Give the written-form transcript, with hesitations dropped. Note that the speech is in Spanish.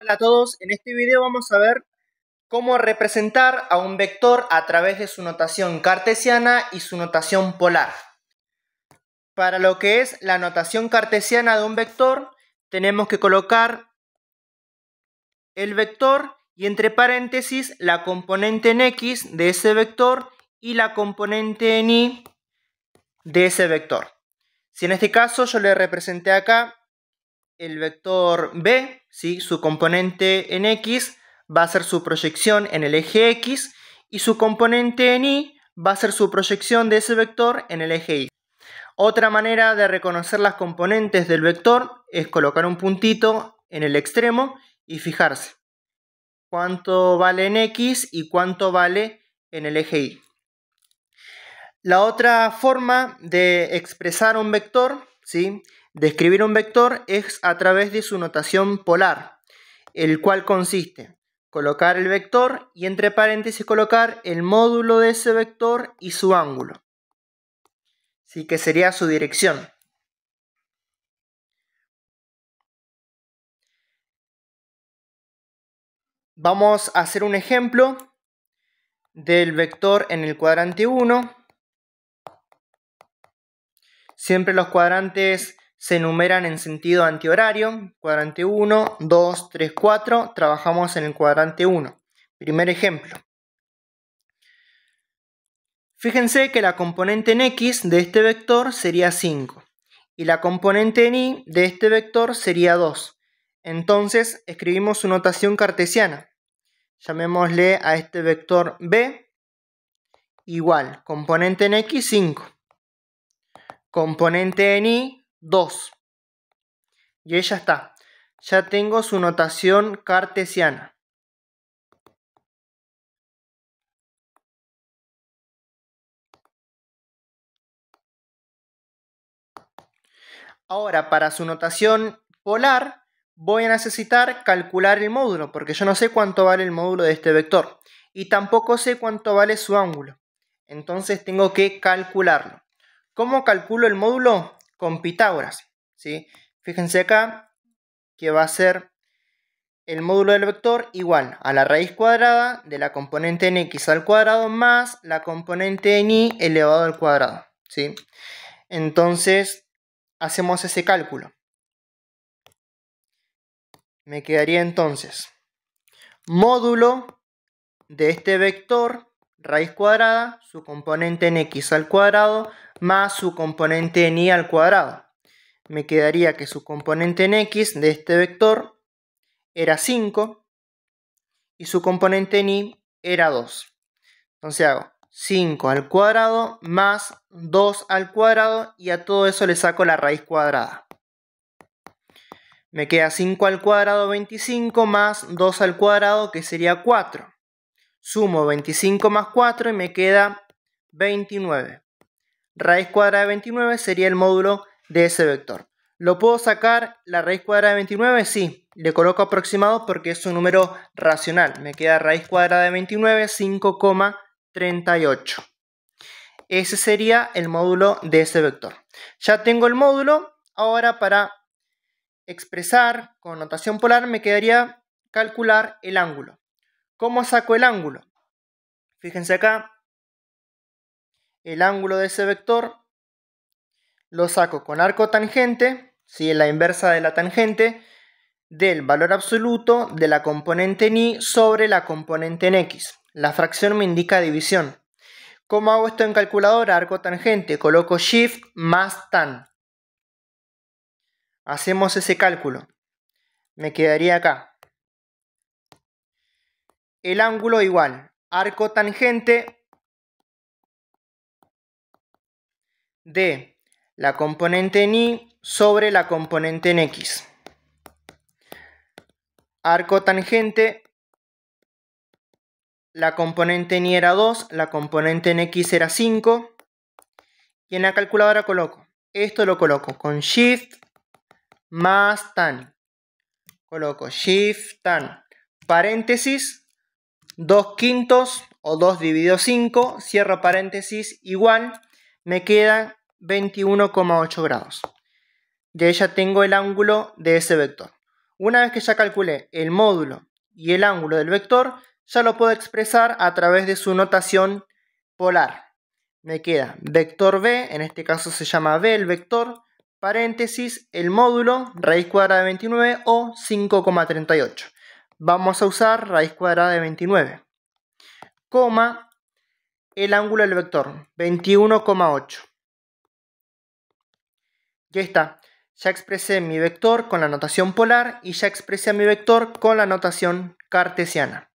Hola a todos, en este video vamos a ver cómo representar a un vector a través de su notación cartesiana y su notación polar. Para lo que es la notación cartesiana de un vector, tenemos que colocar el vector y entre paréntesis la componente en X de ese vector y la componente en Y de ese vector. Si en este caso yo le representé acá el vector B, ¿sí? Su componente en X va a ser su proyección en el eje X y su componente en Y va a ser su proyección de ese vector en el eje Y. Otra manera de reconocer las componentes del vector es colocar un puntito en el extremo y fijarse cuánto vale en X y cuánto vale en el eje Y. La otra forma de expresar un vector, ¿sí?, de escribir un vector es a través de su notación polar, el cual consiste en colocar el vector y entre paréntesis colocar el módulo de ese vector y su ángulo, ¿sí?, que sería su dirección. Vamos a hacer un ejemplo del vector en el cuadrante 1. Siempre los cuadrantes se enumeran en sentido antihorario. Cuadrante 1, 2, 3, 4. Trabajamos en el cuadrante 1. Primer ejemplo. Fíjense que la componente en X de este vector sería 5. Y la componente en Y de este vector sería 2. Entonces escribimos su notación cartesiana. Llamémosle a este vector B igual. Componente en X 5. Componente en Y 2. Y ahí ya está. Ya tengo su notación cartesiana. Ahora, para su notación polar, voy a necesitar calcular el módulo, porque yo no sé cuánto vale el módulo de este vector. Y tampoco sé cuánto vale su ángulo. Entonces tengo que calcularlo. ¿Cómo calculo el módulo? Con Pitágoras, ¿sí? Fíjense acá que va a ser el módulo del vector igual a la raíz cuadrada de la componente en X al cuadrado más la componente en Y elevado al cuadrado, ¿sí? Entonces hacemos ese cálculo. Me quedaría entonces módulo de este vector raíz cuadrada, su componente en X al cuadrado más su componente en Y al cuadrado. Me quedaría que su componente en X de este vector era 5 y su componente en Y era 2. Entonces hago 5 al cuadrado más 2 al cuadrado y a todo eso le saco la raíz cuadrada. Me queda 5 al cuadrado 25 más 2 al cuadrado que sería 4. Sumo 25 más 4 y me queda 29. Raíz cuadrada de 29 sería el módulo de ese vector. ¿Lo puedo sacar la raíz cuadrada de 29? Sí, le coloco aproximado porque es un número racional. Me queda raíz cuadrada de 29, 5,38. Ese sería el módulo de ese vector. Ya tengo el módulo. Ahora para expresar con notación polar me quedaría calcular el ángulo. ¿Cómo saco el ángulo? Fíjense acá. El ángulo de ese vector lo saco con arco tangente, ¿sí?, en la inversa de la tangente, del valor absoluto de la componente en Y sobre la componente en X. La fracción me indica división. ¿Cómo hago esto en calculadora? Arco tangente, coloco shift más tan. Hacemos ese cálculo. Me quedaría acá. El ángulo igual, arco tangente de la componente en Y sobre la componente en X. Arco tangente, la componente en Y era 2, la componente en X era 5. Y en la calculadora coloco, esto lo coloco con shift más tan. Coloco shift tan, paréntesis, 2/5 o 2 dividido 5, cierro paréntesis, igual, me queda 21,8 grados. Y ahí ya tengo el ángulo de ese vector. Una vez que ya calculé el módulo y el ángulo del vector, ya lo puedo expresar a través de su notación polar. Me queda vector b, en este caso se llama b el vector, paréntesis, el módulo, raíz cuadrada de 29 o 5,38. Vamos a usar raíz cuadrada de 29, coma, el ángulo del vector, 21,8. Ya está. Ya expresé mi vector con la notación polar y ya expresé mi vector con la notación cartesiana.